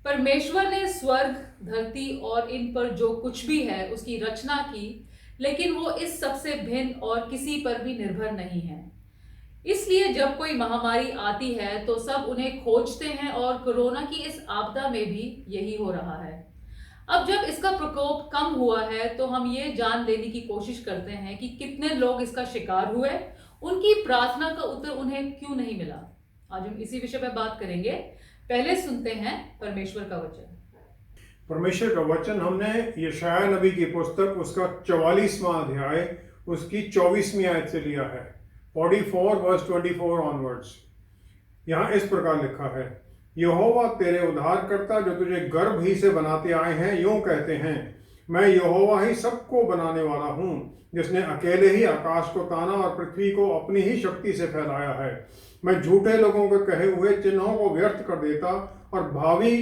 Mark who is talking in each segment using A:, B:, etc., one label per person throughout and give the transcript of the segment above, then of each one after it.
A: परमेश्वर ने स्वर्ग, धरती और इन पर जो कुछ भी है उसकी रचना की, लेकिन वो इस सबसे भिन्न और किसी पर भी निर्भर नहीं है। इसलिए जब कोई महामारी आती है तो सब उन्हें खोजते हैं और कोरोना की इस आपदा में भी यही हो रहा है। अब जब इसका प्रकोप कम हुआ है तो हम ये जान लेने की कोशिश करते हैं कि कितने लोग इसका शिकार हुए, उनकी प्रार्थना का उत्तर उन्हें क्यों नहीं मिला। आज हम इसी विषय पर बात करेंगे। पहले सुनते हैं परमेश्वर का वचन।
B: परमेश्वर का वचन हमने यशायाह नबी की पुस्तक उसका 44वां अध्याय उसकी 24वीं आयत से लिया है। 44 वर्स 24 ऑनवर्ड्स। यहाँ इस प्रकार लिखा है, यहोवा तेरे उद्धारकर्ता जो तुझे गर्भ ही से बनाते आए हैं यूं कहते हैं, मैं यहोवा ही सबको बनाने वाला हूँ, जिसने अकेले ही आकाश को ताना और पृथ्वी को अपनी ही शक्ति से फैलाया है। मैं झूठे लोगों के कहे हुए चिन्हों को व्यर्थ कर देता और भावी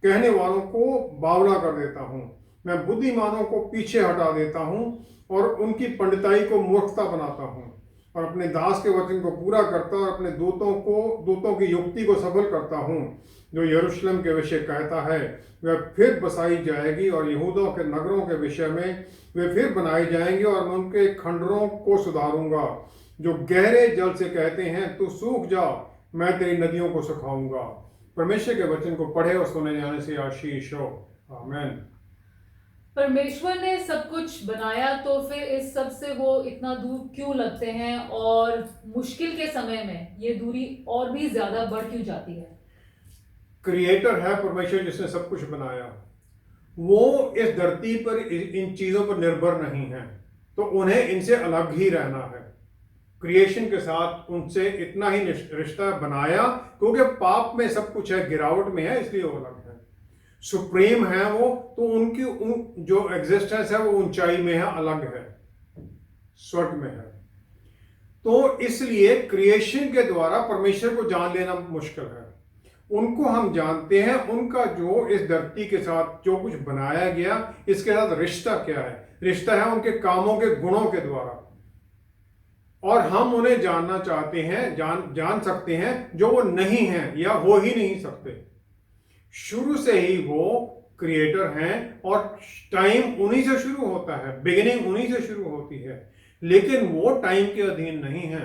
B: कहने वालों को बावला कर देता हूँ। मैं बुद्धिमानों को पीछे हटा देता हूँ और उनकी पंडिताई को मूर्खता बनाता हूँ, और अपने दास के वचन को पूरा करता और अपने दूतों की युक्ति को सफल करता हूँ। जो यरूशलेम के विषय कहता है वह फिर बसाई जाएगी, और यहूदा के नगरों के विषय में वे फिर बनाए जाएंगे, और मैं उनके खंडरों को सुधारूंगा। जो गहरे जल से कहते हैं तू सूख जा, मैं तेरी नदियों को सुखाऊंगा। परमेश्वर के वचन को पढ़े और सुने जाने से आशीष हो। आमीन।
A: परमेश्वर ने सब कुछ बनाया तो फिर इस सब से वो इतना दूर क्यों लगते हैं, और मुश्किल के समय में ये दूरी और भी ज्यादा बढ़ क्यों जाती है?
B: क्रिएटर है परमेश्वर जिसने सब कुछ बनाया। वो इस धरती पर इन चीजों पर निर्भर नहीं है, तो उन्हें इनसे अलग ही रहना है। क्रिएशन के साथ उनसे इतना ही रिश्ता बनाया, क्योंकि पाप में सब कुछ है, गिरावट में है, इसलिए वो अलग है। सुप्रीम है वो, तो उनकी जो एग्जिस्टेंस है वो ऊंचाई में है, अलग है, स्वर्ग में है। तो इसलिए क्रिएशन के द्वारा परमेश्वर को जान लेना मुश्किल है। उनको हम जानते हैं, उनका जो इस धरती के साथ जो कुछ बनाया गया, इसके साथ रिश्ता क्या है। रिश्ता है उनके कामों के गुणों के द्वारा, और हम उन्हें जानना चाहते हैं, जान सकते हैं जो वो नहीं हैं या हो ही नहीं सकते। शुरू से ही वो क्रिएटर हैं, और टाइम उन्हीं से शुरू होता है, बिगिनिंग उन्हीं से शुरू होती है, लेकिन वो टाइम के अधीन नहीं है।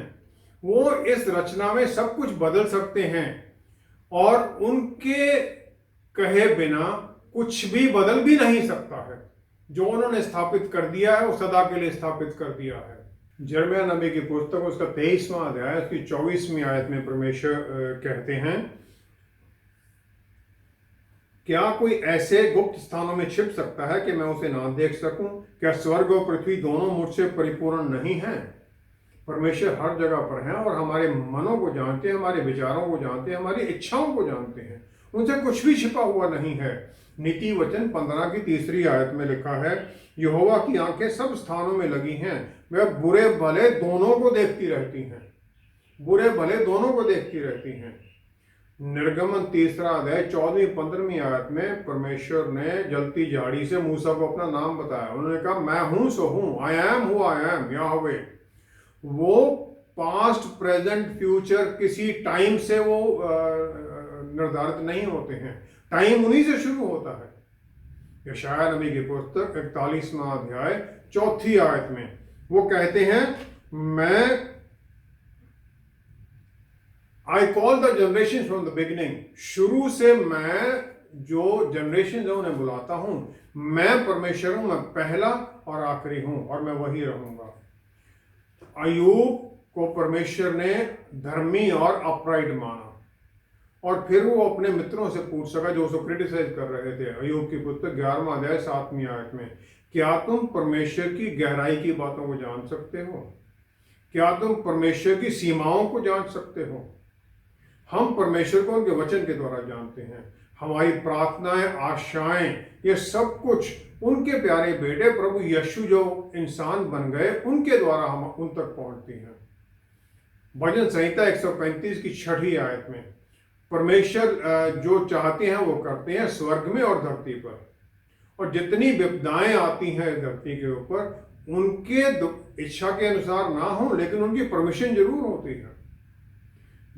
B: वो इस रचना में सब कुछ बदल सकते हैं, और उनके कहे बिना कुछ भी बदल भी नहीं सकता है। जो उन्होंने स्थापित कर दिया है वो सदा के लिए स्थापित कर दिया है। यिर्मयाह नबी की पुस्तक उसका 23वां अध्याय उसकी 24वीं आयत में परमेश्वर कहते हैं, क्या कोई ऐसे गुप्त स्थानों में छिप सकता है कि मैं उसे ना देख सकूं? क्या स्वर्ग और पृथ्वी दोनों मुझसे परिपूर्ण नहीं हैं? परमेश्वर हर जगह पर है, और हमारे मनों को जानते हैं, हमारे विचारों को जानते हैं, हमारी इच्छाओं को जानते हैं। उनसे कुछ भी छिपा हुआ नहीं है। नीति वचन 15 की 3री आयत में लिखा है, यहोवा की आंखें सब स्थानों में लगी हैं, वह बुरे भले दोनों को देखती रहती हैं। बुरे भले दोनों को देखती रहती हैं। निर्गमन 3रा अध्याय 14वीं 15वीं आयत में परमेश्वर ने जलती झाड़ी से मूसा को अपना नाम बताया। उन्होंने कहा, मैं हूं सो हूं, I am who I am, Yahweh. वो पास्ट प्रेजेंट फ्यूचर किसी टाइम से वो निर्धारित नहीं होते हैं, टाइम उन्हीं से शुरू होता है। यशायाह नबी की पुस्तक 41वां अध्याय 4थी आयत में वो कहते हैं, मैं I call the generation from the beginning. शुरू से मैं जो जनरेशन है उन्हें बुलाता हूं। मैं परमेश्वर हूं, मैं पहला और आखिरी हूं, और मैं वही रहूंगा। अय्यूब को परमेश्वर ने धर्मी और अपराइट माना, और फिर वो अपने मित्रों से पूछ सका जो उसको क्रिटिसाइज कर रहे थे। अय्यूब की पुस्तक 11वां अध्याय 7वीं आयत में, क्या तुम परमेश्वर की गहराई की बातों को जान सकते हो? क्या तुम परमेश्वर की सीमाओं को जान सकते हो? हम परमेश्वर को उनके वचन के द्वारा जानते हैं। हमारी प्रार्थनाएं, आशाएं, ये सब कुछ उनके प्यारे बेटे प्रभु यीशु जो इंसान बन गए, उनके द्वारा हम उन तक पहुंचती हैं। भजन संहिता 135 की 6ठी आयत में परमेश्वर जो चाहते हैं वो करते हैं, स्वर्ग में और धरती पर। और जितनी विपदाएं आती हैं धरती के ऊपर, उनके इच्छा के अनुसार ना हो, लेकिन उनकी परमिशन जरूर होती है।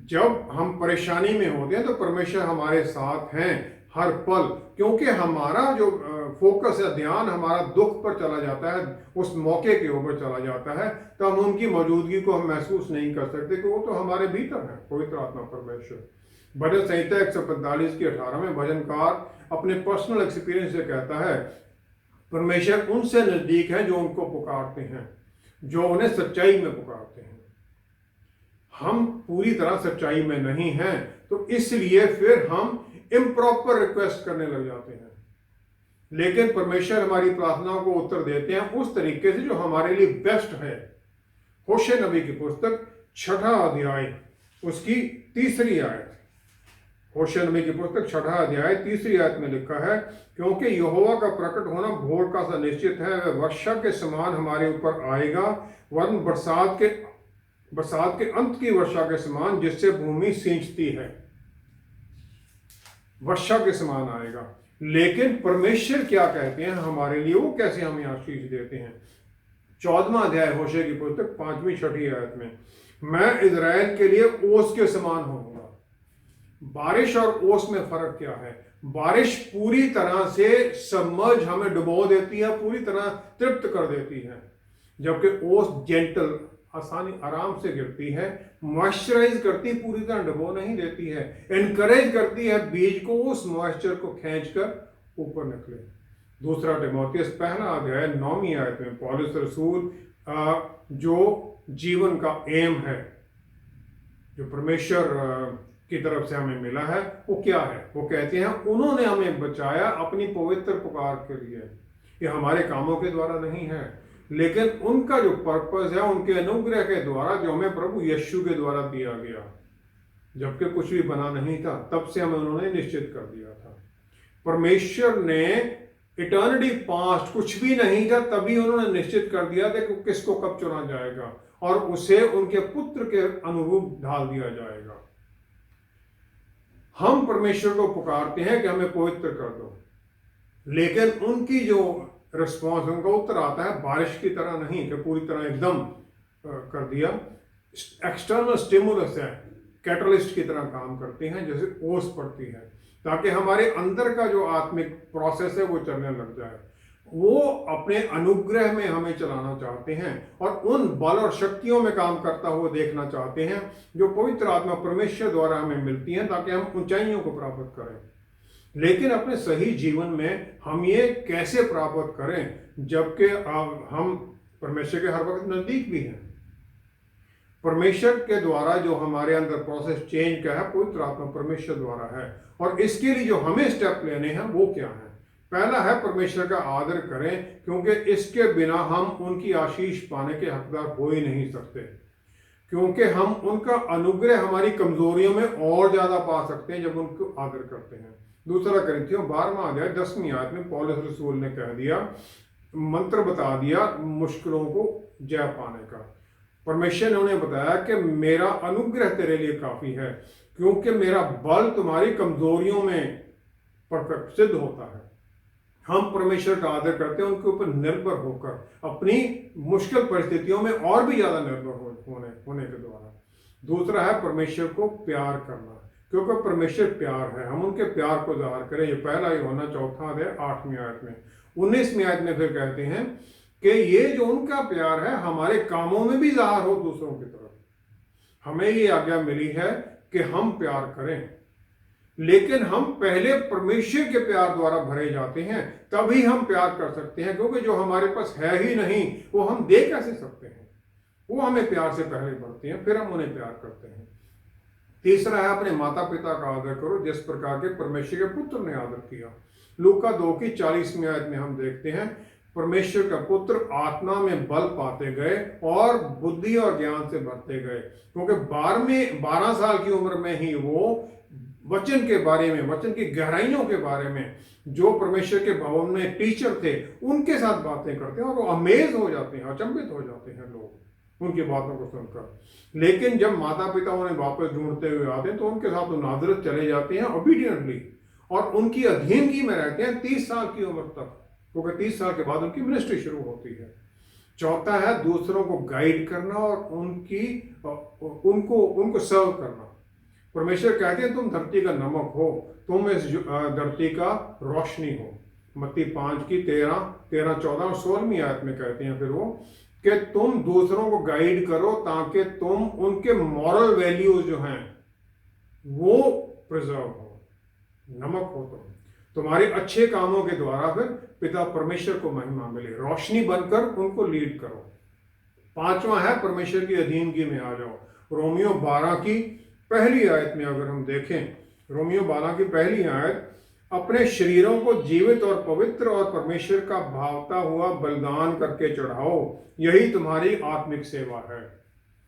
B: जब हम परेशानी में होते हैं तो परमेश्वर हमारे साथ हैं, हर पल, क्योंकि हमारा जो फोकस है, ध्यान हमारा दुख पर चला जाता है, उस मौके के ऊपर चला जाता है, तो हम उनकी मौजूदगी को हम महसूस नहीं कर सकते कि वो तो हमारे भीतर है, पवित्र आत्मा परमेश्वर। भजन संहिता 145 की 18 में भजनकार अपने पर्सनल एक्सपीरियंस से कहता है, परमेश्वर उनसे नजदीक है जो उनको पुकारते हैं, जो उन्हें सच्चाई में पुकारते हैं। हम पूरी तरह सच्चाई में नहीं हैं, तो इसलिए फिर हम इम्प्रॉपर रिक्वेस्ट करने लग जाते हैं। लेकिन परमेश्वर हमारी प्रार्थनाओं को उत्तर देते हैं उस तरीके से जो हमारे लिए बेस्ट है। होशे नबी की पुस्तक 6 अध्याय उसकी 3 आयत, होशे नबी की पुस्तक 6 अध्याय 3 आयत में लिखा है, क्योंकि यहोवा का प्रकट होना भोर का सा निश्चित है, वह वर्षा के समान हमारे ऊपर आएगा, वरन बरसात के अंत की वर्षा के समान, जिससे भूमि सींचती है। वर्षा के समान आएगा। लेकिन परमेश्वर क्या कहते हैं हमारे लिए, वो कैसे हमें आशीष देते हैं। 14वां अध्याय होशे की पुस्तक 5वीं-6 आयत में, मैं इजराइल के लिए ओस के समान होऊंगा। बारिश और ओस में फर्क क्या है? बारिश पूरी तरह से सबमर्ज, हमें डुबो देती है, पूरी तरह तृप्त कर देती है, जबकि ओस जेंटल, आसानी, आराम से गिरती है, मॉइस्चराइज करती, पूरी तरह डुबो नहीं देती है, एनकरेज करती है बीज को उस मॉइस्चर को खींचकर ऊपर निकले। 2 तीमुथियुस 1 अध्याय 9वीं आयत में पौलुस रसूल जो जीवन का एम है, जो परमेश्वर की तरफ से हमें मिला है, वो क्या है? वो कहते हैं उन्होंने हमें बचाया अपनी पवित्र पुकार के लिए। ये हमारे कामों के द्वारा नहीं है, लेकिन उनका जो पर्पस है, उनके अनुग्रह के द्वारा, जो हमें प्रभु यीशु के द्वारा दिया गया। जबकि कुछ भी बना नहीं था, तब से हमें उन्होंने निश्चित कर दिया था। परमेश्वर ने इटर्निटी पास्ट, कुछ भी नहीं था, तभी उन्होंने निश्चित कर दिया था कि किसको कब चुना जाएगा और उसे उनके पुत्र के अनुरूप ढाल दिया जाएगा। हम परमेश्वर को पुकारते हैं कि हमें पवित्र कर दो, लेकिन उनकी जो रिस्पॉन्स, उनका उत्तर आता है बारिश की तरह नहीं कि पूरी तरह एकदम कर दिया। एक्सटर्नल स्टिमुलस है, कैटलिस्ट की तरह काम करते हैं, जैसे ओस पड़ती है, ताकि हमारे अंदर का जो आत्मिक प्रोसेस है वो चलने लग जाए। वो अपने अनुग्रह में हमें चलाना चाहते हैं और उन बल और शक्तियों में काम करता हुआ देखना चाहते हैं जो पवित्र आत्मा परमेश्वर द्वारा हमें मिलती हैं, ताकि हम ऊंचाइयों को प्राप्त करें। लेकिन अपने सही जीवन में हम ये कैसे प्राप्त करें, जबकि हम परमेश्वर के हर वक्त नजदीक भी हैं। परमेश्वर के द्वारा जो हमारे अंदर प्रोसेस चेंज का है, पवित्र आत्मा परमेश्वर द्वारा है, और इसके लिए जो हमें स्टेप लेने हैं वो क्या है? पहला है परमेश्वर का आदर करें, क्योंकि इसके बिना हम उनकी आशीष पाने के हकदार हो ही नहीं सकते, क्योंकि हम उनका अनुग्रह हमारी कमजोरियों में और ज्यादा पा सकते हैं जब उनको आदर करते हैं। 2 कुरिन्थियों 12वां अध्याय 10वीं आयत में पौलुस रसूल ने कह दिया, मंत्र बता दिया मुश्किलों को जय पाने का। परमेश्वर ने उन्हें बताया कि मेरा अनुग्रह तेरे लिए काफी है, क्योंकि मेरा बल तुम्हारी कमजोरियों में परफेक्ट सिद्ध होता है। हम परमेश्वर का आदर करते हैं उनके ऊपर निर्भर होकर, अपनी मुश्किल परिस्थितियों में और भी ज्यादा निर्भर होने के द्वारा। दूसरा है परमेश्वर को प्यार करना, क्योंकि परमेश्वर प्यार है, हम उनके प्यार को जाहिर करें। ये पहला यूहन्ना 4 अध्याय 8वीं आयत में। 19वीं आयत में फिर कहते हैं कि ये जो उनका प्यार है हमारे कामों में भी जाहिर हो दूसरों की तरफ। हमें ये आज्ञा मिली है कि हम प्यार करें, लेकिन हम पहले परमेश्वर के प्यार द्वारा भरे जाते हैं, तभी हम प्यार कर सकते हैं, क्योंकि जो हमारे पास है ही नहीं वो हम दे कैसे सकते हैं। वो हमें प्यार से पहले बढ़ते हैं, फिर हम उन्हें प्यार करते हैं। तीसरा है अपने माता पिता का आदर करो जिस प्रकार के परमेश्वर के पुत्र ने आदर किया। लूका 2:40 आयत में हम देखते हैं, परमेश्वर का पुत्र आत्मा में बल पाते गए और बुद्धि और ज्ञान से बढ़ते गए, क्योंकि 12 साल की उम्र में ही वो वचन के बारे में, वचन की गहराइयों के बारे में, जो परमेश्वर के भवन में टीचर थे उनके साथ बातें करते हैं, और वो अमेज हो जाते हैं, अचंभित हो जाते हैं लोग उनकी बातों को सुनकर। लेकिन जब माता पिता उन्हें वापस ढूंढते हुए आते हैं तो उनके साथ वो नाजरत चले जाते हैं ओबीडियंटली, और उनकी अधीनगी में रहते हैं 30 साल की उम्र तक, क्योंकि 30 साल के बाद उनकी मिनिस्ट्री शुरू होती है। चौथा है दूसरों को गाइड करना और उनको सर्व करना। परमेश्वर कहते हैं तुम धरती का नमक हो, तुम इस धरती का रोशनी हो। मत्ती 5 की 13, 14 और 16वीं आयत में कहते हैं फिर वो कि तुम दूसरों को गाइड करो ताकि तुम उनके मॉरल वैल्यूज जो हैं वो प्रिजर्व हो, नमक हो तुम्हारे अच्छे कामों के द्वारा फिर पिता परमेश्वर को महिमा मिले, रोशनी बनकर उनको लीड करो। 5वां है परमेश्वर की अधीनगी में आ जाओ। रोमियो 12 की पहली आयत में अगर हम देखें, रोमियो 12 की पहली आयत, अपने शरीरों को जीवित और पवित्र और परमेश्वर का भावता हुआ बलिदान करके चढ़ाओ, यही तुम्हारी आत्मिक सेवा है।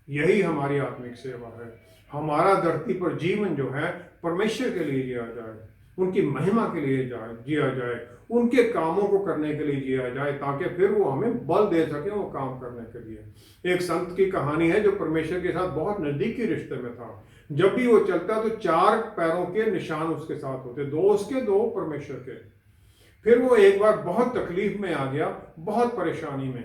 B: यही हमारी आत्मिक सेवा है। हमारा धरती पर जीवन जो है परमेश्वर के लिए जिया जाए, उनकी महिमा के लिए जिया जाए, उनके कामों को करने के लिए जिया जाए, ताकि फिर वो हमें बल दे सके वो काम करने के लिए। एक संत की कहानी है जो परमेश्वर के साथ बहुत नजदीकी रिश्ते में था। जब भी वो चलता तो 4 पैरों के निशान उसके साथ होते, 2 उसके 2 परमेश्वर के। फिर वो एक बार बहुत तकलीफ में आ गया, बहुत परेशानी में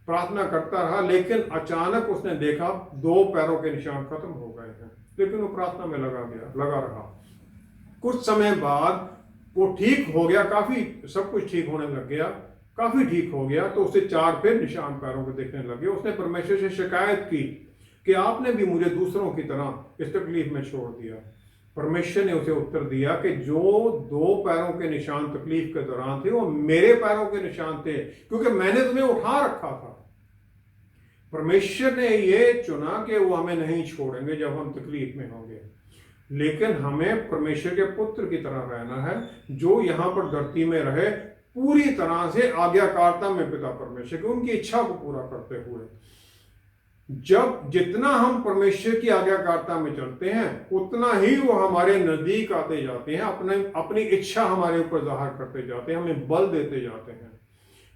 B: प्रार्थना करता रहा, लेकिन अचानक उसने देखा 2 पैरों के निशान खत्म हो गए हैं। लेकिन वो प्रार्थना में लगा रहा। कुछ समय बाद वो ठीक हो गया, काफी सब कुछ ठीक होने लग गया, काफी ठीक हो गया। तो उसे 4 फिर निशान पैरों को दिखने लगे। उसने परमेश्वर से शिकायत की कि आपने भी मुझे दूसरों की तरह इस तकलीफ में छोड़ दिया। परमेश्वर ने उसे उत्तर दिया कि जो 2 पैरों के निशान तकलीफ के दौरान थे वो मेरे पैरों के निशान थे, क्योंकि मैंने तुम्हें उठा रखा था। परमेश्वर ने ये चुना कि वो हमें नहीं छोड़ेंगे जब हम तकलीफ में होंगे, लेकिन हमें परमेश्वर के पुत्र की तरह रहना है, जो यहाँ पर धरती में रहे पूरी तरह से आज्ञाकारिता में पिता परमेश्वर की उनकी इच्छा को पूरा करते हुए। जब जितना हम परमेश्वर की आज्ञाकारिता में चलते हैं उतना ही वो हमारे नजदीक आते जाते हैं, अपनी इच्छा हमारे ऊपर जाहिर करते जाते हैं, हमें बल देते जाते हैं।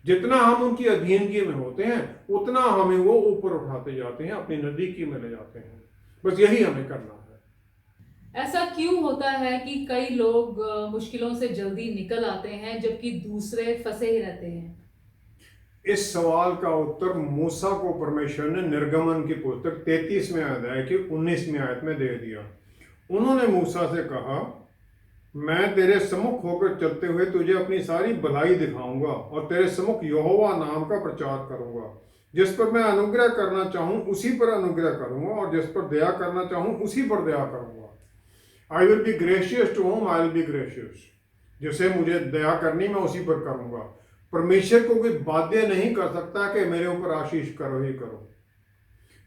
B: जितना हम उनकी अधीनगी में होते हैं उतना हमें वो ऊपर उठाते जाते हैं, अपनी नजदीकी में ले जाते हैं। बस यही हमें करना है।
A: ऐसा क्यों होता है कि कई लोग मुश्किलों से जल्दी निकल आते हैं जबकि दूसरे फंसे ही रहते हैं?
B: इस सवाल का उत्तर मूसा को परमेश्वर ने निर्गमन की पुस्तक 33वें अध्याय की 19वीं आयत में दे दिया। उन्होंने मूसा से कहा, मैं तेरे सम्मुख होकर चलते हुए तुझे अपनी सारी भलाई दिखाऊंगा और तेरे सम्मुख यहोवा नाम का प्रचार करूंगा। जिस पर मैं अनुग्रह करना चाहूं उसी पर अनुग्रह करूंगा और जिस पर दया करना चाहूं उसी पर दया करूंगा। I will be gracious to whom I will be gracious. जिसे मुझे दया करनी मैं उसी पर करूंगा। परमेश्वर को कोई बाध्य नहीं कर सकता कि मेरे ऊपर आशीष करो ही करो।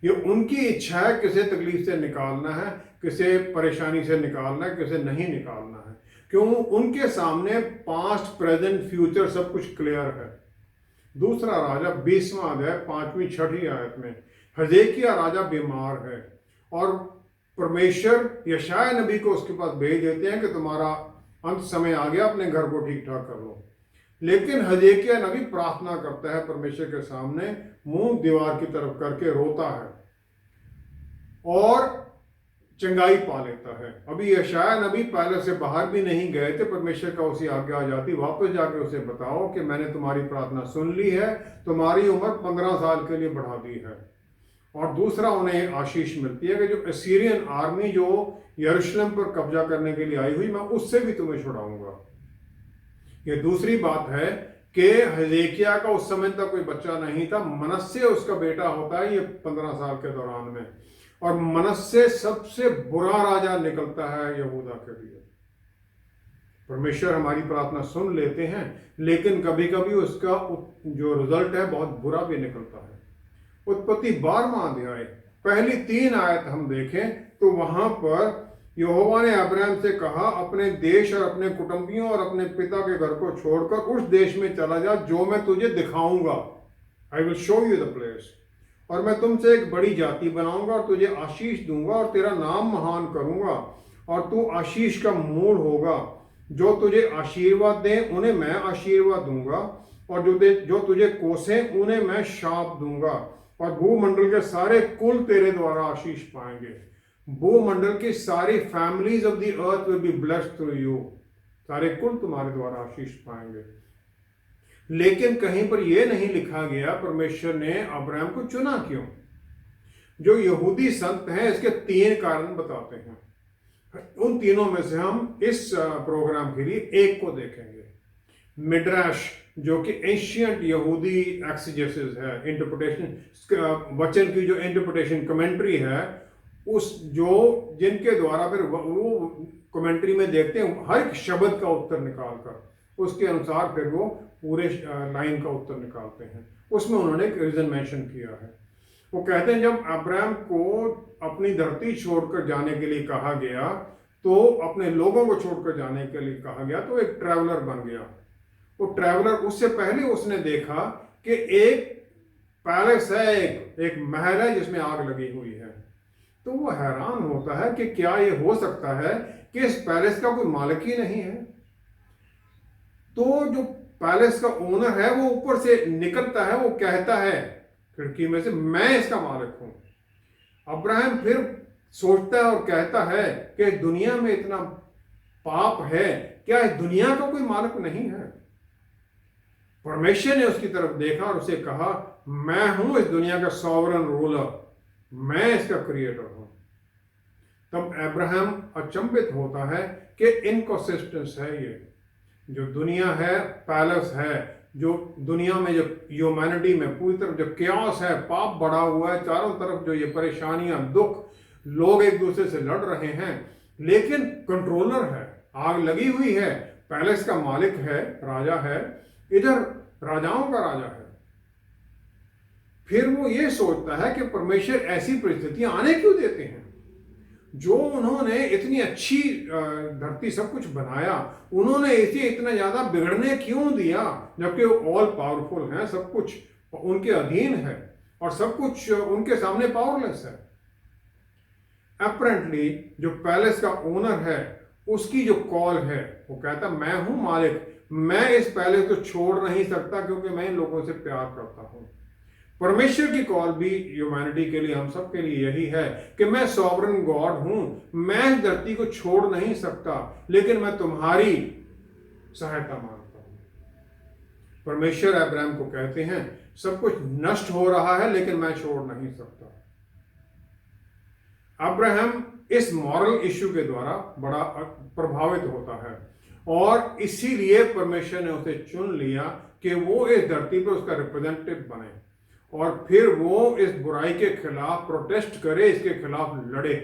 B: ये उनकी इच्छा है, किसे तकलीफ से निकालना है, किसे परेशानी से निकालना है, किसे नहीं निकालना है। क्यों? उनके सामने पास्ट प्रेजेंट फ्यूचर सब कुछ क्लियर है। दूसरा राजा 20वां अध्याय 5वीं 6वीं आयत में हिजकिय्याह राजा बीमार है और परमेश्वर यशायाह नबी को उसके पास भेज देते हैं कि तुम्हारा अंत समय आ गया, अपने घर को ठीक ठाक कर लो। लेकिन हिजकिय्याह नबी प्रार्थना करता है परमेश्वर के सामने, मुंह दीवार की तरफ करके रोता है और चंगाई पा लेता है। अभी यशायाह नबी पहले से बाहर भी नहीं गए थे, परमेश्वर का उसी आज्ञा आ जाती, वापस जाके उसे बताओ कि मैंने तुम्हारी प्रार्थना सुन ली है, तुम्हारी उम्र 15 साल के लिए बढ़ा दी है। और दूसरा उन्हें आशीष मिलती है कि जो असीरियन आर्मी जो यरूशलेम पर कब्जा करने के लिए आई हुई, मैं उससे भी तुम्हें छुड़ाऊंगा। ये दूसरी बात है कि हिजकिय्याह का उस समय तक कोई बच्चा नहीं था, मनश्शे उसका बेटा होता है ये 15 साल के दौरान में, और मनश्शे सबसे बुरा राजा निकलता है यहूदा के लिए। परमेश्वर हमारी प्रार्थना सुन लेते हैं, लेकिन कभी कभी उसका जो रिजल्ट है बहुत बुरा भी निकलता है। उत्पत्ति 12वां अध्याय पहली 3 आयत हम देखें तो वहां पर यहोवा ने अब्राहम से कहा, अपने देश और अपने कुटुंबियों और अपने पिता के घर को छोड़कर उस देश में चला जा जो मैं तुझे दिखाऊंगा। I will show you the place. और मैं तुमसे एक बड़ी जाति बनाऊंगा और तुझे आशीष दूंगा और तेरा नाम महान करूंगा और तू आशीष का मूल होगा। जो तुझे आशीर्वाद दें उन्हें मैं आशीर्वाद दूंगा और जो तुझे कोसें उन्हें मैं शाप दूंगा। और भूमंडल के सारे कुल तेरे द्वारा आशीष पाएंगे। भूमंडल की सारी families of the earth will be blessed through you. सारे कुल तुम्हारे द्वारा आशीष पाएंगे। लेकिन कहीं पर यह नहीं लिखा गया परमेश्वर ने अब्राहम को चुना क्यों। जो यहूदी संत हैं इसके 3 कारण बताते हैं। उन तीनों में से हम इस प्रोग्राम के लिए एक को देखेंगे। मिड्राश, जो कि एंशियंट यहूदी एक्सीजेसिस है, इंटरप्रिटेशन, वचन की जो इंटरप्रिटेशन कमेंट्री है, उस जो जिनके द्वारा फिर वो कमेंट्री में देखते हैं हर एक शब्द का उत्तर निकाल कर उसके अनुसार फिर वो पूरे लाइन का उत्तर निकालते हैं। उसमें उन्होंने एक रीजन मेंशन किया है। वो कहते हैं जब अब्राहम को अपनी धरती छोड़कर जाने के लिए कहा गया, तो अपने लोगों को छोड़कर जाने के लिए कहा गया, तो एक ट्रैवलर बन गया। वो ट्रैवलर, उससे पहले उसने देखा कि एक पैलेस है, एक महल है जिसमें आग लगी हुई है। तो वो हैरान होता है कि क्या ये हो सकता है कि इस पैलेस का कोई मालिक ही नहीं है। तो जो पैलेस का ओनर है वो ऊपर से निकलता है, वो कहता है खिड़की में से, मैं इसका मालिक हूं। अब्राहम फिर सोचता है और कहता है कि दुनिया में इतना पाप है, क्या इस दुनिया का कोई मालिक नहीं है? परमेश्वर ने उसकी तरफ देखा और उसे कहा, मैं हूं इस दुनिया का सॉवरन रूलर, मैं इसका क्रिएटर हूं। तब अब्राहम अचंभित होता है कि इनकंसिस्टेंस है ये जो दुनिया है, पैलेस है, जो दुनिया में जो ह्यूमैनिटी में पूरी तरफ जो क्यास है, पाप बढ़ा हुआ है, चारों तरफ जो ये परेशानियां, दुख, लोग एक दूसरे से लड़ रहे हैं, लेकिन कंट्रोलर है, आग लगी हुई है, पैलेस का मालिक है, राजा है, इधर राजाओं का राजा है। फिर वो ये सोचता है कि परमेश्वर ऐसी परिस्थितियां आने क्यों देते हैं? जो उन्होंने इतनी अच्छी धरती सब कुछ बनाया, उन्होंने इसे इतना ज्यादा बिगड़ने क्यों दिया, जबकि वो ऑल पावरफुल हैं, सब कुछ उनके अधीन है और सब कुछ उनके सामने पावरलेस है। अपेरेंटली जो पैलेस का ओनर है, उसकी जो कॉल है, वो कहता मैं हूं मालिक, मैं इस पैलेस को छोड़ नहीं सकता क्योंकि मैं इन लोगों से प्यार करता हूं। परमेश्वर की कॉल भी ह्यूमैनिटी के लिए, हम सब के लिए यही है कि मैं सॉवरन गॉड हूं, मैं इस धरती को छोड़ नहीं सकता, लेकिन मैं तुम्हारी सहायता मांगता हूं। परमेश्वर अब्राहम को कहते हैं सब कुछ नष्ट हो रहा है लेकिन मैं छोड़ नहीं सकता। अब्राहम इस मॉरल इश्यू के द्वारा बड़ा प्रभावित होता है और इसीलिए परमेश्वर ने उसे चुन लिया कि वो इस धरती पर उसका रिप्रेजेंटेटिव बने और फिर वो इस बुराई के खिलाफ प्रोटेस्ट करे, इसके खिलाफ लड़े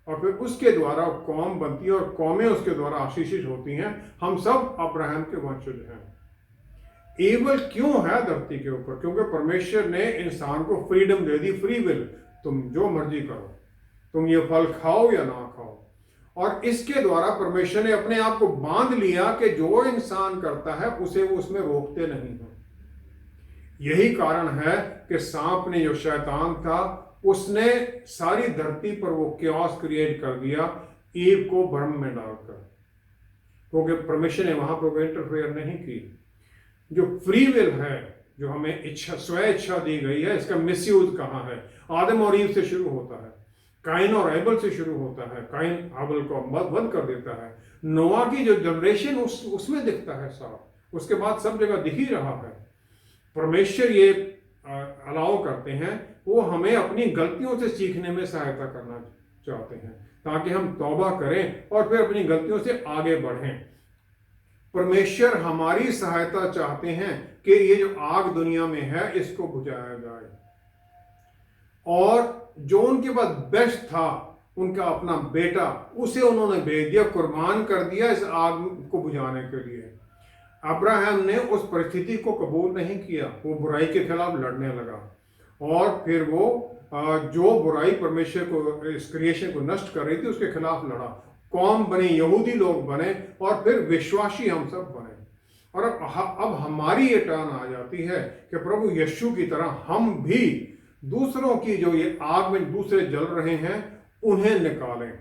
B: और फिर उसके द्वारा कौम बनती है और कौमें उसके द्वारा आशीषित होती हैं। हम सब अब्राहम के वंशज हैं। एवल क्यों है धरती के ऊपर? क्योंकि परमेश्वर ने इंसान को freedom they the, free will, तुम जो मर्जी करो, तुम ये फल खाओ या ना खाओ। और इसके द्वारा परमेश्वर ने अपने आप को बांध लिया कि जो इंसान करता है उसे वो उसमें रोकते नहीं हैं। यही कारण है कि सांप ने, जो शैतान था, उसने सारी धरती पर वो क्यास क्रिएट कर दिया ईव को भ्रम में डालकर, क्योंकि परमेश्वर ने वहां पर इंटरफेयर नहीं की। जो फ्री विल है, जो हमें इच्छा, स्व इच्छा दी गई है, इसका मिसयूज कहाँ है? आदम और ईव से शुरू होता है, काइन और एबल से शुरू होता है, काइन एबल को वध कर देता है। नोआ की जो जनरेशन उसमें दिखता है साफ, उसके बाद सब जगह दिख ही रहा है। परमेश्वर ये अलाउ करते हैं, वो हमें अपनी गलतियों से सीखने में सहायता करना चाहते हैं ताकि हम तौबा करें और फिर अपनी गलतियों से आगे बढ़ें। परमेश्वर हमारी सहायता चाहते हैं कि ये जो आग दुनिया में है इसको बुझाया जाए, और जो उनके पास बेस्ट था, उनका अपना बेटा, उसे उन्होंने भेज दिया, कुर्बान कर दिया इस आग को बुझाने के लिए। अब्राहम ने उस परिस्थिति को कबूल नहीं किया, वो बुराई के खिलाफ लड़ने लगा और फिर वो जो बुराई परमेश्वर को, इस क्रिएशन को नष्ट कर रही थी, उसके खिलाफ लड़ा। कौम बने, यहूदी लोग बने और फिर विश्वासी हम सब बने। और अब हमारी ये टर्न आ जाती है कि प्रभु यीशु की तरह हम भी दूसरों की, जो ये आग में दूसरे जल रहे हैं, उन्हें निकालें।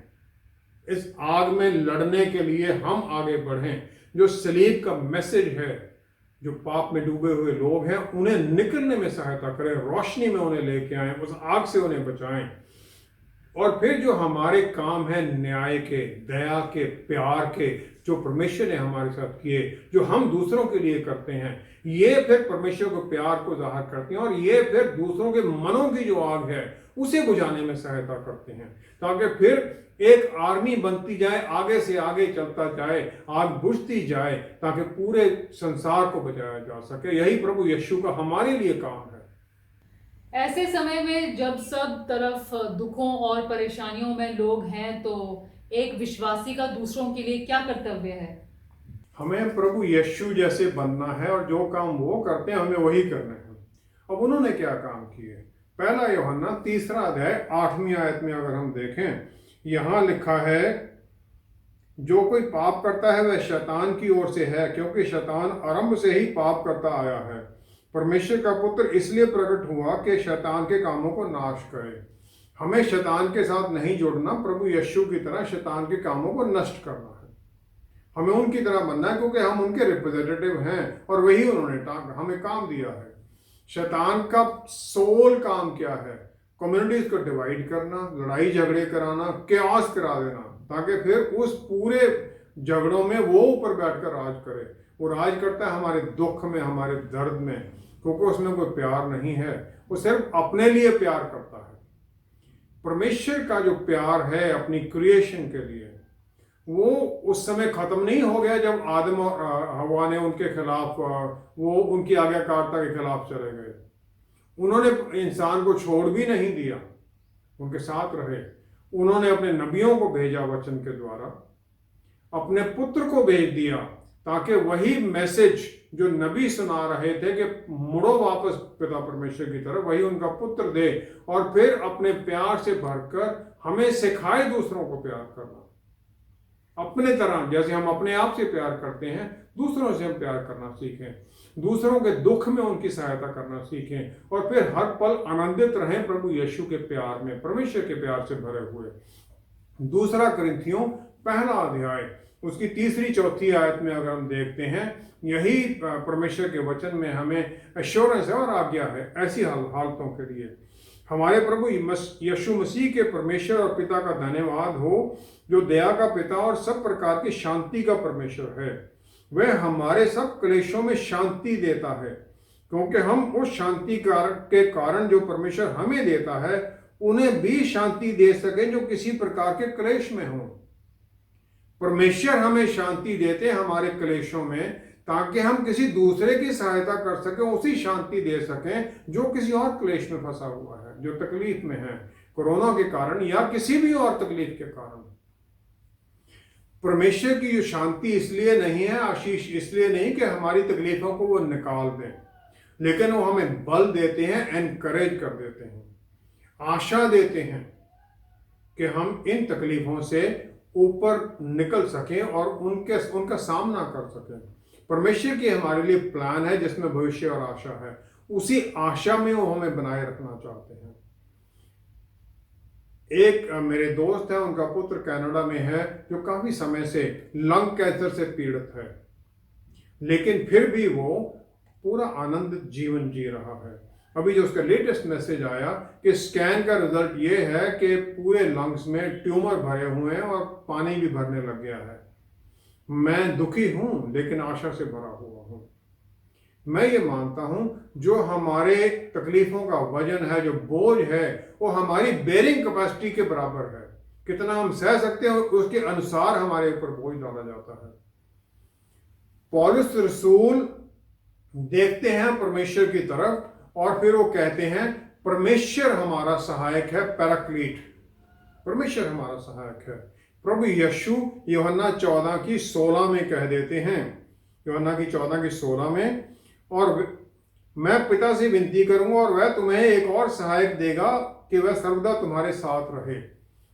B: इस आग में लड़ने के लिए हम आगे बढ़ें। जो सलीब का मैसेज है, जो पाप में डूबे हुए लोग हैं, उन्हें निकलने में सहायता करें, रोशनी में उन्हें लेके आएं, उस आग से उन्हें बचाएं। और फिर जो हमारे काम है न्याय के, दया के, प्यार के, जो परमेश्वर ने हमारे साथ किए, जो हम दूसरों के लिए करते हैं, ये फिर परमेश्वर को, प्यार को जाहिर करते हैं और ये फिर दूसरों के मनों की जो आग है उसे बुझाने में सहायता करते हैं, ताकि फिर एक आर्मी बनती जाए, आगे से आगे चलता जाए, आग बुझती जाए, ताकि पूरे संसार को बचाया जा सके। यही प्रभु यीशु का हमारे लिए काम है।
A: ऐसे समय में जब सब तरफ दुखों और परेशानियों में लोग हैं, तो एक विश्वासी का दूसरों के लिए क्या कर्तव्य है?
B: हमें प्रभु यीशु जैसे बनना है और जो काम वो करते हैं हमें वही करना है। अब उन्होंने क्या काम किए? पहला यूहन्ना 3 अध्याय 8वीं आयत में अगर हम देखें, यहाँ लिखा है, जो कोई पाप करता है वह शैतान की ओर से है, क्योंकि शैतान आरंभ से ही पाप करता आया है। परमेश्वर का पुत्र इसलिए प्रकट हुआ कि शैतान के कामों को नाश करे। हमें शैतान के साथ नहीं जुड़ना, प्रभु यीशु की तरह शैतान के कामों को नष्ट करना है। हमें उनकी तरह बनना है, क्योंकि हम उनके रिप्रेजेंटेटिव हैं और वही उन्होंने हमें काम दिया है। शैतान का सोल काम क्या है? कम्युनिटीज को डिवाइड करना, लड़ाई झगड़े कराना, क्यास करा देना, ताकि फिर उस पूरे झगड़ों में वो ऊपर बैठकर राज करे। वो राज करता है हमारे दुख में, हमारे दर्द में, क्योंकि उसमें कोई प्यार नहीं है, वो सिर्फ अपने लिए प्यार करता है। परमेश्वर का जो प्यार है अपनी क्रिएशन के लिए, वो उस समय खत्म नहीं हो गया जब आदम और हवा ने उनके खिलाफ, वो उनकी आज्ञाकारिता के खिलाफ चले गए। उन्होंने इंसान को छोड़ भी नहीं दिया, उनके साथ रहे। उन्होंने अपने नबियों को भेजा वचन के द्वारा, अपने पुत्र को भेज दिया, ताकि वही मैसेज जो नबी सुना रहे थे कि मुड़ो वापस पिता परमेश्वर की तरफ, वही उनका पुत्र दे और फिर अपने प्यार से भरकर हमें सिखाए दूसरों को प्यार करना। अपने तरह जैसे हम अपने आप से प्यार करते हैं, दूसरों से हम प्यार करना सीखें, दूसरों के दुख में उनकी सहायता करना सीखें, और फिर हर पल आनंदित रहें प्रभु यीशु के प्यार में, परमेश्वर के प्यार से भरे हुए। 2 कुरिन्थियों 1 अध्याय उसकी 3-4 आयत में अगर हम देखते हैं, यही परमेश्वर के वचन में हमें एश्योरेंस है और आज्ञा है ऐसी हालतों के लिए। हमारे प्रभु यीशु मसीह के परमेश्वर और पिता का धन्यवाद हो, जो दया का पिता और सब प्रकार की शांति का परमेश्वर है। वह हमारे सब क्लेशों में शांति देता है, क्योंकि हम उस शांति के कारण जो परमेश्वर हमें देता है, उन्हें भी शांति दे सके जो किसी प्रकार के क्लेश में हो। परमेश्वर हमें शांति देते हमारे क्लेशों में, ताकि हम किसी दूसरे की सहायता कर सकें, उसी शांति दे सकें जो किसी और क्लेश में फंसा हुआ है, जो तकलीफ में है, कोरोना के कारण या किसी भी और तकलीफ के कारण। परमेश्वर की जो शांति इसलिए नहीं है, आशीष इसलिए नहीं कि हमारी तकलीफों को वो निकाल दें, लेकिन वो हमें बल देते हैं, एनकरेज कर देते हैं, आशा देते हैं कि हम इन तकलीफों से ऊपर निकल सकें और उनका सामना कर सकें। परमेश्वर की हमारे लिए प्लान है जिसमें भविष्य और आशा है, उसी आशा में वो हमें बनाए रखना चाहते हैं। एक मेरे दोस्त है, उनका पुत्र कनाडा में है, जो काफी समय से लंग कैंसर से पीड़ित है, लेकिन फिर भी वो पूरा आनंदित जीवन जी रहा है। अभी जो उसका लेटेस्ट मैसेज आया कि स्कैन का रिजल्ट ये है कि पूरे लंग्स में ट्यूमर भरे हुए हैं और पानी भी भरने लग गया है। मैं दुखी हूं, लेकिन आशा से भरा हुआ हूं। मैं ये मानता हूं जो हमारे तकलीफों का वजन है, जो बोझ है, वो हमारी बेरिंग कैपेसिटी के बराबर है। कितना हम सह सकते हैं उसके अनुसार हमारे ऊपर बोझ डाला जाता है। पौलुस रसूल देखते हैं परमेश्वर की तरफ और फिर वो कहते हैं परमेश्वर हमारा सहायक है, पैराक्लीट, परमेश्वर हमारा सहायक है। प्रभु यीशु यूहन्ना 14:16 में कह देते हैं, यूहन्ना की 14:16 में, और मैं पिता से विनती करूंगा और वह तुम्हें एक और सहायक देगा कि वह सर्वदा तुम्हारे साथ रहे।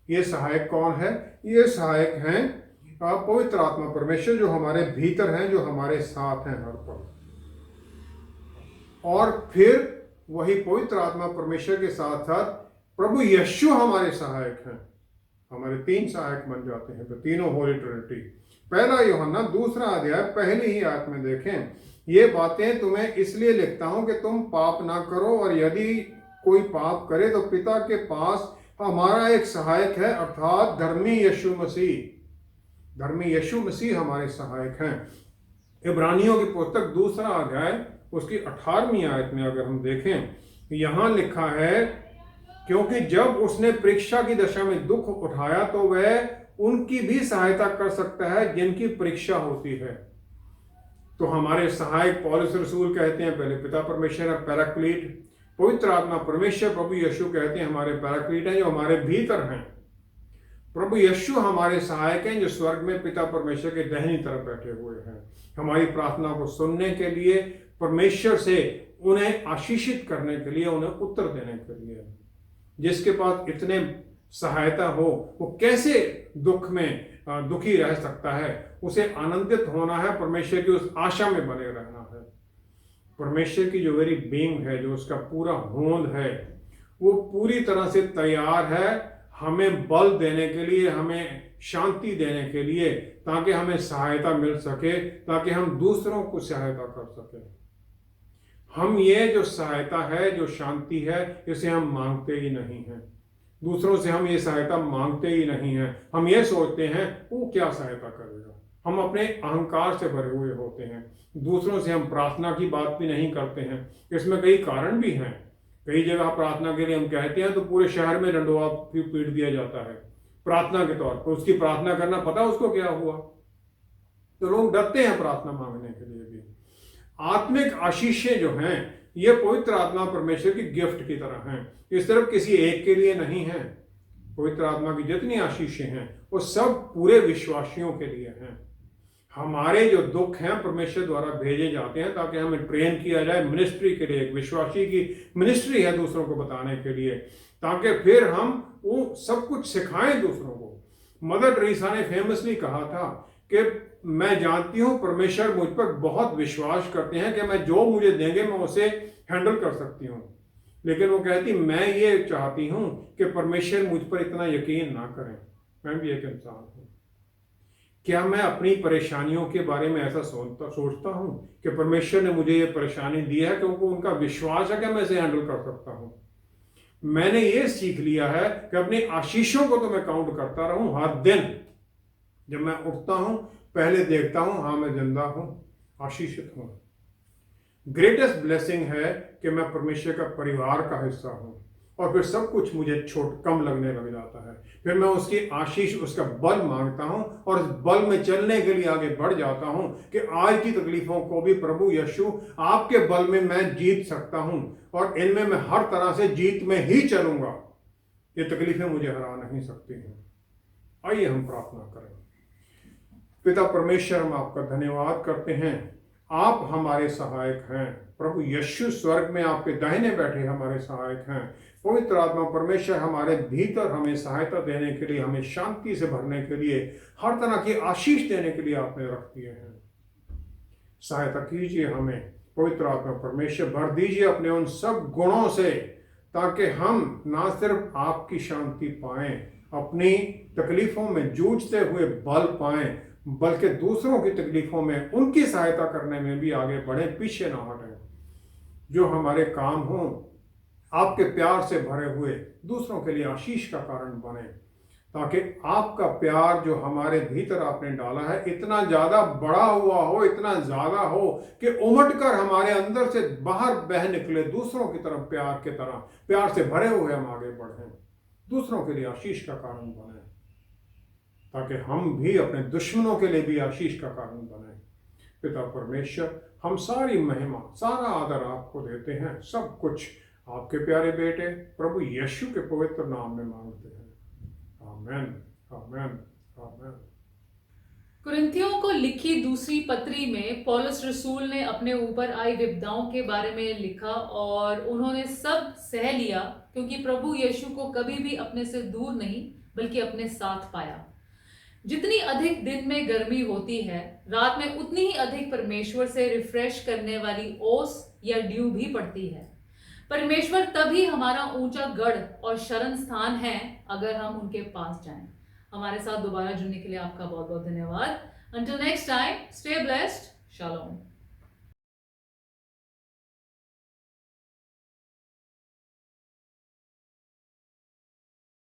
B: ये सहायक कौन है? ये सहायक हैं पवित्र आत्मा परमेश्वर, जो हमारे भीतर हैं, जो हमारे साथ हैं हर पल। और फिर वही पवित्र आत्मा परमेश्वर के साथ साथ प्रभु यीशु हमारे सहायक हैं। हमारे 3 सहायक बन जाते हैं, तो तीनों होली ट्रिनिटी। 1 यूहन्ना 2 अध्याय पहली ही आयत में देखें, ये बातें तुम्हें इसलिए लिखता हूं कि तुम पाप ना करो, और यदि कोई पाप करे तो पिता के पास हमारा एक सहायक है, अर्थात धर्मी यीशु मसीह। धर्मी यीशु मसीह हमारे सहायक हैं। इब्रानियों की पुस्तक 2 अध्याय उसकी 18वीं आयत में अगर हम देखें, यहां लिखा है कि क्योंकि जब उसने परीक्षा की दशा में दुख उठाया तो वह उनकी भी सहायता कर सकता है जिनकी परीक्षा होती है। तो हमारे सहायक पौलुस रसूल कहते हैं पहले पिता परमेश्वर है पैराक्लीट, पवित्र आत्मा परमेश्वर प्रभु यीशु कहते हैं हमारे पैराक्लीट हैं जो हमारे भीतर हैं। प्रभु यीशु हमारे सहायक हैं जो स्वर्ग में पिता परमेश्वर के दाहिनी तरफ बैठे हुए हैं, हमारी प्रार्थना को सुनने के लिए, परमेश्वर से उन्हें आशीषित करने के लिए, उन्हें उत्तर देने के लिए। जिसके पास इतने सहायता हो वो कैसे दुख में दुखी रह सकता है? उसे आनंदित होना है, परमेश्वर की उस आशा में बने रहना है। परमेश्वर की जो वेरी बीइंग है, जो उसका पूरा होंद है, वो पूरी तरह से तैयार है हमें बल देने के लिए, हमें शांति देने के लिए, ताकि हमें सहायता मिल सके, ताकि हम दूसरों को सहायता कर सके। हम ये जो सहायता है, जो शांति है, इसे हम मांगते ही नहीं हैं। दूसरों से हम ये सहायता मांगते ही नहीं हैं। हम ये सोचते हैं वो क्या सहायता करेगा। हम अपने अहंकार से भरे हुए होते हैं। दूसरों से हम प्रार्थना की बात भी नहीं करते हैं। इसमें कई कारण भी हैं। कई जगह प्रार्थना के लिए हम कहते हैं तो पूरे शहर में डंडोवा पीट दिया जाता है प्रार्थना के तौर पर। उसकी प्रार्थना करना पता उसको क्या हुआ? तो लोग डरते हैं प्रार्थना मांगने के लिए भी। आत्मिक आशीषें जो हैं ये पवित्र आत्मा परमेश्वर की गिफ्ट की तरह हैं। इस तरफ किसी एक के लिए नहीं है। पवित्र आत्मा की जितनी आशीषें हैं वो सब पूरे विश्वासियों के लिए हैं। हमारे जो दुख हैं परमेश्वर द्वारा भेजे जाते हैं ताकि हमें ट्रेन किया जाए मिनिस्ट्री के लिए। एक विश्वासी की मिनिस्ट्री है दूसरों को बताने के लिए, ताकि फिर हम वो सब कुछ सिखाएं दूसरों को। मदर टेरेसा ने फेमसली कहा था कि मैं जानती हूं परमेश्वर मुझ पर बहुत विश्वास करते हैं कि मैं जो मुझे देंगे मैं उसे हैंडल कर सकती हूं, लेकिन वो कहती मैं ये चाहती हूं कि परमेश्वर मुझ पर इतना यकीन ना करें। मैं भी एक इंसान हूं। क्या मैं अपनी परेशानियों के बारे में ऐसा सोचता हूं कि परमेश्वर ने मुझे ये परेशानी दी है क्योंकि उनका विश्वास है कि मैं इसे हैंडल कर सकता हूं? मैंने ये सीख लिया है कि अपनी आशीषों को तो मैं काउंट करता रहूं हर दिन। जब मैं उठता हूं पहले देखता हूं हाँ मैं जिंदा हूं, आशीषित हूं। ग्रेटेस्ट ब्लेसिंग है कि मैं परमेश्वर का परिवार का हिस्सा हूं, और फिर सब कुछ मुझे कम लगने लग जाता है। फिर मैं उसकी आशीष, उसका बल मांगता हूं और उस बल में चलने के लिए आगे बढ़ जाता हूं कि आज की तकलीफों को भी प्रभु यीशु आपके बल में मैं जीत सकता हूं और इनमें मैं हर तरह से जीत में ही चलूंगा। ये तकलीफें मुझे हरा नहीं सकती हैं। आइए हम प्रार्थना करें। पिता परमेश्वर, हम आपका धन्यवाद करते हैं। आप हमारे सहायक हैं। प्रभु यीशु स्वर्ग में आपके दाहिने बैठे हमारे सहायक हैं। पवित्र आत्मा परमेश्वर हमारे भीतर हमें सहायता देने के लिए, हमें शांति से भरने के लिए, हर तरह की आशीष देने के लिए आपने रख दिए हैं। सहायता कीजिए हमें। पवित्र आत्मा परमेश्वर भर दीजिए अपने उन सब गुणों से, ताकि हम ना सिर्फ आपकी शांति पाएं, अपनी तकलीफों में जूझते हुए बल पाएं, बल्कि दूसरों की तकलीफों में उनकी सहायता करने में भी आगे बढ़ें, पीछे ना हटें। जो हमारे काम हों आपके प्यार से भरे हुए दूसरों के लिए आशीष का कारण बने, ताकि आपका प्यार जो हमारे भीतर आपने डाला है इतना ज्यादा बड़ा हुआ हो, इतना ज्यादा हो कि उमड़ कर हमारे अंदर से बाहर बह निकले, दूसरों की तरफ प्यार की तरह, प्यार से भरे हुए हम आगे बढ़ें, दूसरों के लिए आशीष का कारण बने, ताकि हम भी अपने दुश्मनों के लिए भी आशीष का कारण बने। पिता परमेश्वर, हम सारी महिमा, सारा आदर आपको देते हैं। सब कुछ आपके प्यारे बेटे प्रभु यीशु के पवित्र नाम में मांगते हैं। आमेन, आमेन, आमेन।
A: कुरिन्थियों को लिखी दूसरी पत्री में पौलुस रसूल ने अपने ऊपर आई विपदाओं के बारे में लिखा, और उन्होंने सब सह लिया, क्योंकि प्रभु यीशु को कभी भी अपने से दूर नहीं बल्कि अपने साथ पाया। जितनी अधिक दिन में गर्मी होती है, रात में उतनी ही अधिक परमेश्वर से रिफ्रेश करने वाली ओस या ड्यू भी पड़ती है। परमेश्वर तभी हमारा ऊंचा गढ़ और शरण स्थान है अगर हम उनके पास जाएं। हमारे साथ दोबारा जुड़ने के लिए आपका बहुत बहुत धन्यवाद। Until next time, stay blessed. Shalom.